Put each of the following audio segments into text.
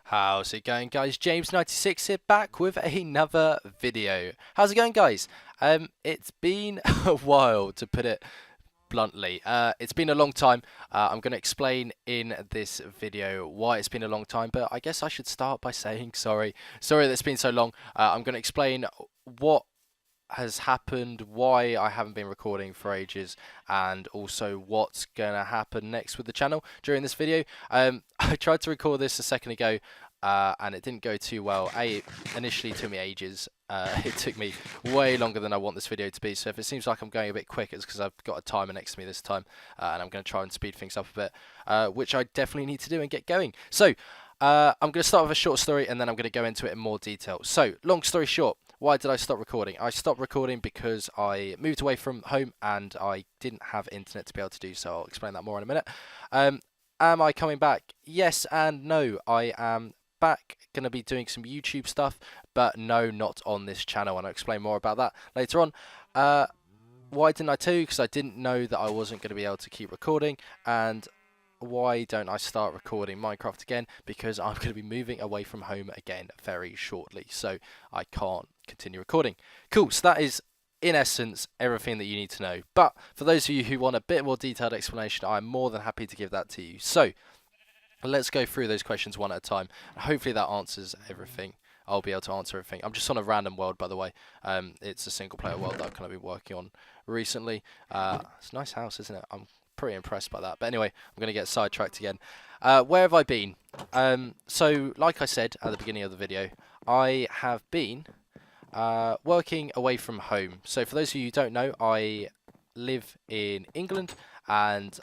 How's it going, guys? James96 here, back with another video. How's it going, guys? It's been a while, to put it bluntly. It's been a long time. I'm going to explain in this video why it's been a long time, but I guess I should start by saying sorry. Sorry that it's been so long. I'm going to explain what has happened, why I haven't been recording for ages, and also what's gonna happen next with the channel during this video. I tried to record this a second ago, and it didn't go too well. It initially took me ages. It took me way longer than I want this video to be, so if it seems like I'm going a bit quick, it's because I've got a timer next to me this time, and I'm going to try and speed things up a bit, which I definitely need to do and get going. So, I'm going to start with a short story, and then I'm going to go into it in more detail. So, long story short, why did I stop recording? I stopped recording because I moved away from home and I didn't have internet to be able to do so. I'll explain that more in a minute. Am I coming back? Yes and no. I am back, going to be doing some YouTube stuff, but no, not on this channel, and I'll explain more about that later on. Why didn't I tell you? Because I didn't know that I wasn't going to be able to keep recording. And why don't I start recording Minecraft again? Because I'm going to be moving away from home again very shortly, so I can't continue recording. Cool, so that is in essence everything that you need to know, but for those of you who want a bit more detailed explanation, I'm more than happy to give that to you. So let's go through those questions one at a time. Hopefully that answers everything. I'll be able to answer everything. I'm just on a random world, by the way. It's a single player world that I've kind of been working on recently. It's a nice house, isn't it? I'm pretty impressed by that. But anyway, I'm going to get sidetracked again. Where have I been? So, like I said at the beginning of the video, I have been working away from home. So, for those of you who don't know, I live in England, and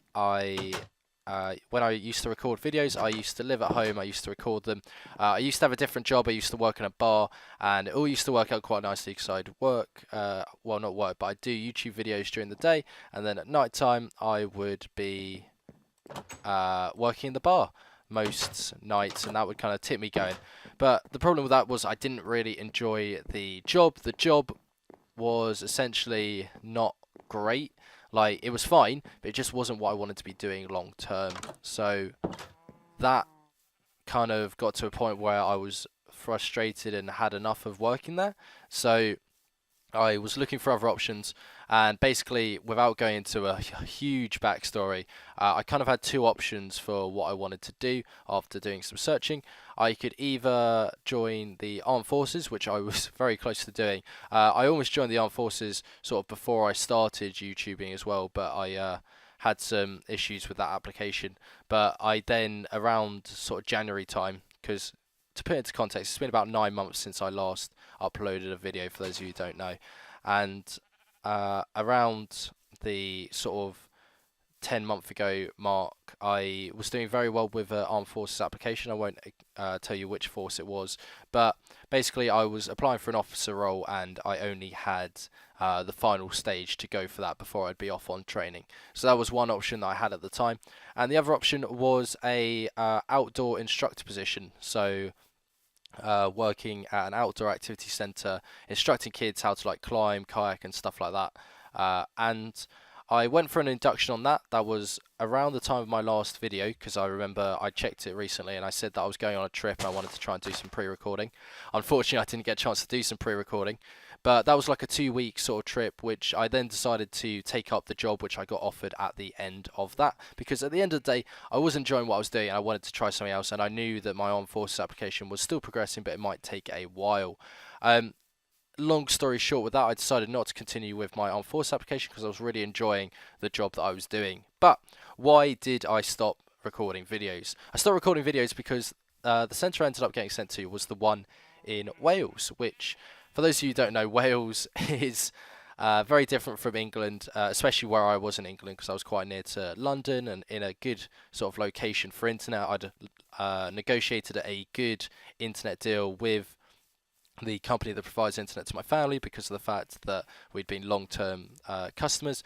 when I used to record videos, I used to live at home, I used to record them. I used to have a different job, I used to work in a bar, and it all used to work out quite nicely because I'd work, well, not work, but I'd do YouTube videos during the day, and then at night time I would be working in the bar most nights, and that would kind of tip me going. But the problem with that was I didn't really enjoy the job. The job was essentially not great. Like, it was fine, but it just wasn't what I wanted to be doing long term. So that kind of got to a point where I was frustrated and had enough of working there. So I was looking for other options, and basically, without going into a huge backstory, I kind of had two options for what I wanted to do after doing some searching. I could either join the armed forces, which I was very close to doing. I almost joined the armed forces sort of before I started YouTubing as well, but I had some issues with that application. But I then, around sort of January time, because to put it into context, it's been about 9 months since I last uploaded a video, for those of you who don't know, and around the sort of 10-month ago mark, I was doing very well with an armed forces application. I won't tell you which force it was, but basically I was applying for an officer role, and I only had the final stage to go for that before I'd be off on training. So that was one option that I had at the time, and the other option was a outdoor instructor position. So working at an outdoor activity centre, instructing kids how to like climb, kayak and stuff like that. And I went for an induction on that. That was around the time of my last video, because I remember I checked it recently and I said that I was going on a trip and I wanted to try and do some pre-recording. Unfortunately, I didn't get a chance to do some pre-recording, but that was like a 2-week sort of trip, which I then decided to take up the job which I got offered at the end of that, because at the end of the day I was enjoying what I was doing and I wanted to try something else, and I knew that my armed forces application was still progressing, but it might take a while. Long story short, with that, I decided not to continue with my armed forces application because I was really enjoying the job that I was doing. But why did I stop recording videos? I stopped recording videos because the centre I ended up getting sent to was the one in Wales, which, for those of you who don't know, Wales is very different from England, especially where I was in England, because I was quite near to London and in a good sort of location for internet. I'd negotiated a good internet deal with the company that provides internet to my family because of the fact that we'd been long-term customers.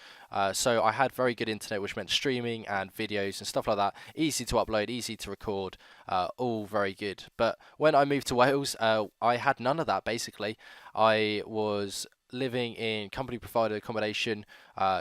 So I had very good internet, which meant streaming and videos and stuff like that. Easy to upload, easy to record, all very good. But when I moved to Wales, I had none of that, basically. I was living in company provided accommodation,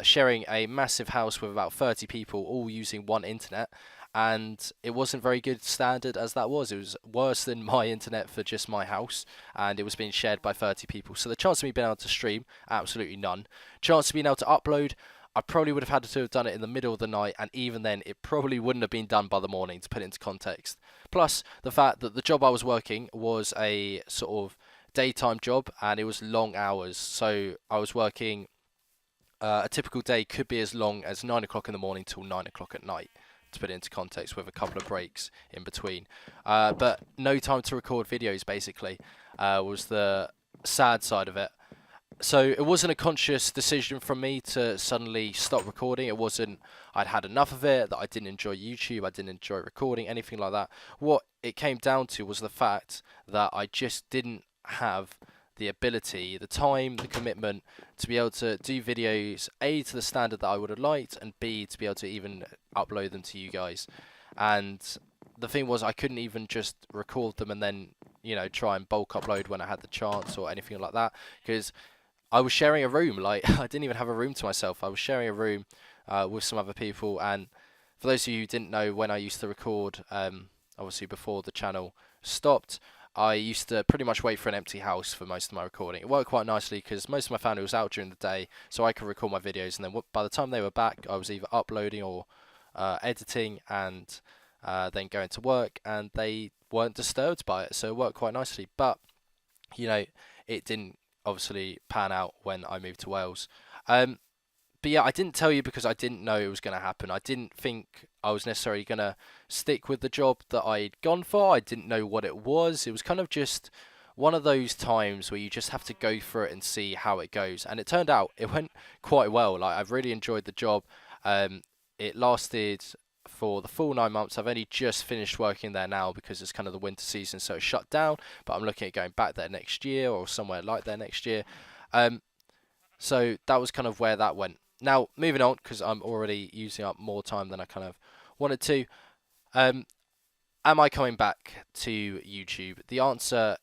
sharing a massive house with about 30 people, all using one internet. and it wasn't very good standard as that was. It was worse than my internet for just my house, and it was being shared by 30 people. So the chance of me being able to stream, absolutely none. Chance of being able to upload, I probably would have had to have done it in the middle of the night, and even then, it probably wouldn't have been done by the morning, to put it into context. Plus, the fact that the job I was working was a sort of daytime job, and it was long hours. So I was working, a typical day could be as long as 9 o'clock in the morning till 9 o'clock at night, to put it into context, with a couple of breaks in between. But no time to record videos, basically, was the sad side of it. So it wasn't a conscious decision from me to suddenly stop recording. It wasn't I'd had enough of it, that I didn't enjoy YouTube, I didn't enjoy recording, anything like that. What it came down to was the fact that I just didn't have the ability, the time, the commitment to be able to do videos, A, to the standard that I would have liked, and B, to be able to even upload them to you guys. And the thing was, I couldn't even just record them and then, you know, try and bulk upload when I had the chance or anything like that, because I was sharing a room. Like, I didn't even have a room to myself. I was sharing a room with some other people. And for those of you who didn't know, when I used to record, obviously before the channel stopped, I used to pretty much wait for an empty house for most of my recording. It worked quite nicely because most of my family was out during the day, so I could record my videos, and then by the time they were back, I was either uploading or editing, and then going to work, and they weren't disturbed by it, so it worked quite nicely. But, you know, it didn't obviously pan out when I moved to Wales. But yeah, I didn't tell you because I didn't know it was going to happen. I didn't think I was necessarily going to stick with the job that I'd gone for. I didn't know what it was. It was kind of just one of those times where you just have to go for it and see how it goes. And it turned out it went quite well. Like, I've really enjoyed the job. It lasted for the full 9 months. I've only just finished working there now because it's kind of the winter season, so it's shut down. But I'm looking at going back there next year or somewhere like there next year. So that was kind of where that went. Now, moving on, because I'm already using up more time than I kind of wanted to. Am I coming back to YouTube? The answer,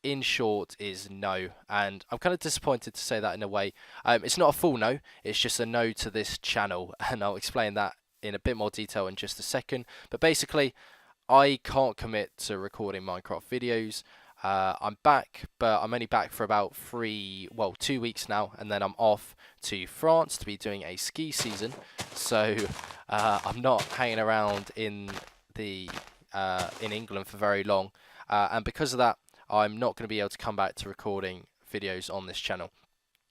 in short, is no. And I'm kind of disappointed to say that in a way. It's not a full no. It's just a no to this channel. And I'll explain that in a bit more detail in just a second. But basically, I can't commit to recording Minecraft videos. I'm back, but I'm only back for about 2 weeks now, and then I'm off to France to be doing a ski season. So I'm not hanging around in England for very long, and because of that, I'm not going to be able to come back to recording videos on this channel.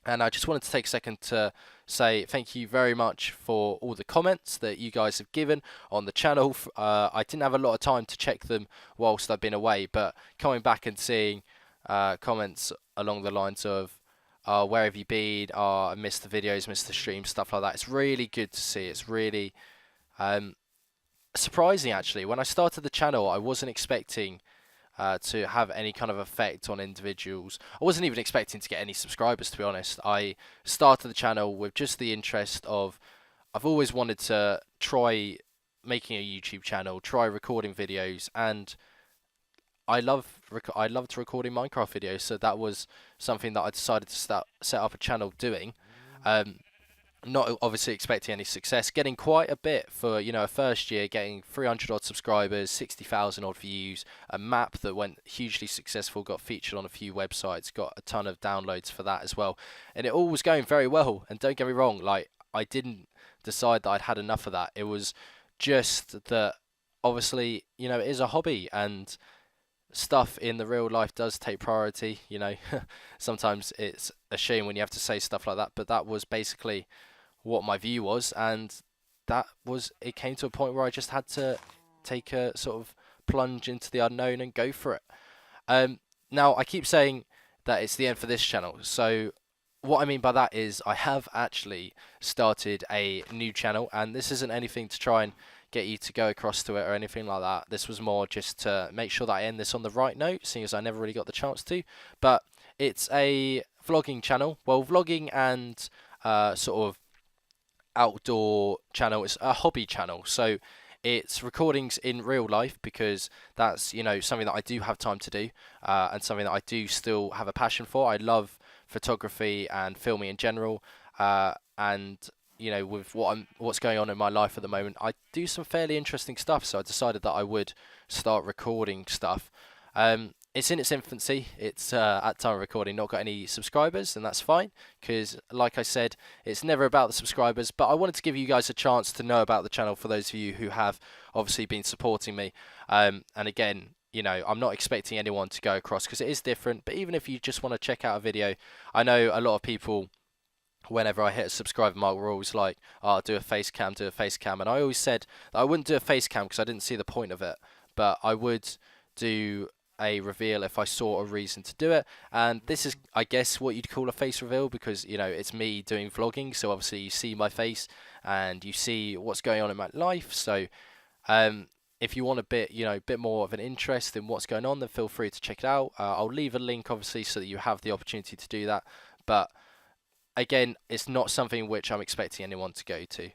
And I just wanted to take a second to say thank you very much for all the comments that you guys have given on the channel. I didn't have a lot of time to check them whilst I've been away, but coming back and seeing comments along the lines of, where have you been? I missed the videos, missed the streams, stuff like that. It's really good to see. It's really surprising, actually. When I started the channel, I wasn't expecting to have any kind of effect on individuals. I wasn't even expecting to get any subscribers, to be honest. I started the channel with just the interest of, I've always wanted to try making a YouTube channel, try recording videos, and I loved recording Minecraft videos, so that was something that I decided to set up a channel doing. Not obviously expecting any success, getting quite a bit for, you know, a first year, getting 300 odd subscribers, 60,000 odd views, a map that went hugely successful, got featured on a few websites, got a ton of downloads for that as well, and it all was going very well. And don't get me wrong, like, I didn't decide that I'd had enough of that. It was just that, obviously, you know, it is a hobby, and stuff in the real life does take priority, you know. Sometimes it's a shame when you have to say stuff like that, but that was basically what my view was, and it came to a point where I just had to take a sort of plunge into the unknown and go for it. Now, I keep saying that it's the end for this channel, so what I mean by that is I have actually started a new channel, and this isn't anything to try and get you to go across to it or anything like that. This was more just to make sure that I end this on the right note, seeing as I never really got the chance to. But it's a vlogging channel, well, vlogging and sort of outdoor channel. It's a hobby channel, so it's recordings in real life, because that's, you know, something that I do have time to do, and something that I do still have a passion for. I love photography and filming in general, and you know, with what's going on in my life at the moment, I do some fairly interesting stuff. So I decided that I would start recording stuff. It's in its infancy. It's at time of recording not got any subscribers, and that's fine because, like I said, it's never about the subscribers. But I wanted to give you guys a chance to know about the channel for those of you who have obviously been supporting me. And again, you know, I'm not expecting anyone to go across because it is different. But even if you just want to check out a video, I know a lot of people, whenever I hit a subscribe mark, were always like, oh, do a face cam, do a face cam. And I always said that I wouldn't do a face cam because I didn't see the point of it. But I would do a reveal if I saw a reason to do it. And this is, I guess, what you'd call a face reveal because, you know, it's me doing vlogging. So obviously you see my face and you see what's going on in my life. So if you want a bit, you know, bit more of an interest in what's going on, then feel free to check it out. I'll leave a link, obviously, so that you have the opportunity to do that. But again, it's not something which I'm expecting anyone to go to.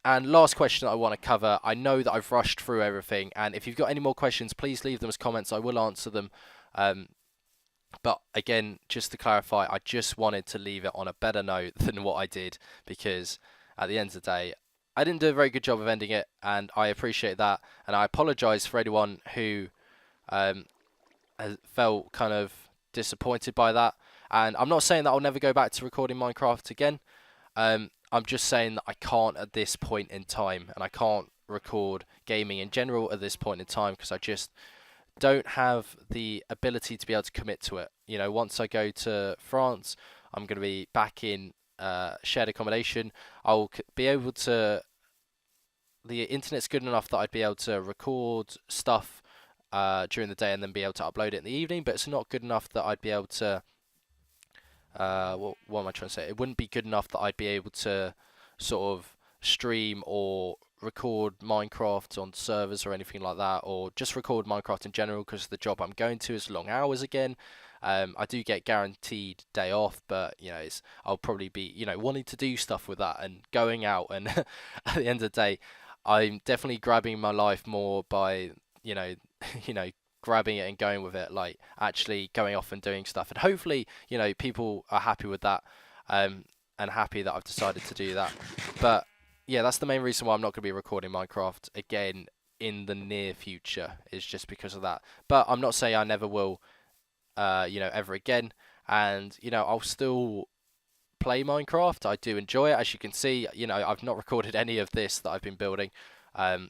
And last question that I want to cover, I know that I've rushed through everything, and if you've got any more questions, please leave them as comments. I will answer them. But again, just to clarify, I just wanted to leave it on a better note than what I did, because at the end of the day, I didn't do a very good job of ending it, and I appreciate that. And I apologise for anyone who has felt kind of disappointed by that. And I'm not saying that I'll never go back to recording Minecraft again. I'm just saying that I can't at this point in time, and I can't record gaming in general at this point in time because I just don't have the ability to be able to commit to it. You know, once I go to France, I'm going to be back in shared accommodation. I'll be able to. The internet's good enough that I'd be able to record stuff during the day and then be able to upload it in the evening, but it's not good enough that I'd be able to. What am I trying to say? It wouldn't be good enough that I'd be able to sort of stream or record Minecraft on servers or anything like that, or just record Minecraft in general because the job I'm going to is long hours again. I do get guaranteed day off, but you know, I'll probably be, you know, wanting to do stuff with that and going out, and at the end of the day, I'm definitely grabbing my life more by, you know, grabbing it and going with it, like actually going off and doing stuff. And hopefully, you know, people are happy with that, and happy that I've decided to do that. But yeah, that's the main reason why I'm not going to be recording Minecraft again in the near future, is just because of that. But I'm not saying I never will, you know, ever again. And, you know, I'll still play Minecraft. I do enjoy it. As you can see, you know, I've not recorded any of this that I've been building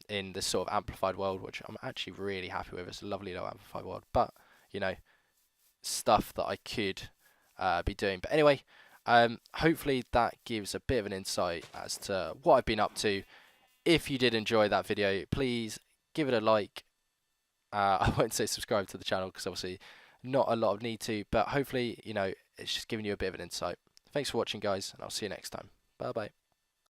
in this sort of amplified world, which I'm actually really happy with. It's a lovely little amplified world, but you know, stuff that I could be doing. But anyway, hopefully that gives a bit of an insight as to what I've been up to. If you did enjoy that video, please give it a like. I won't say subscribe to the channel because obviously not a lot of need to, but hopefully, you know, it's just giving you a bit of an insight. Thanks for watching, guys, and I'll see you next time. Bye bye.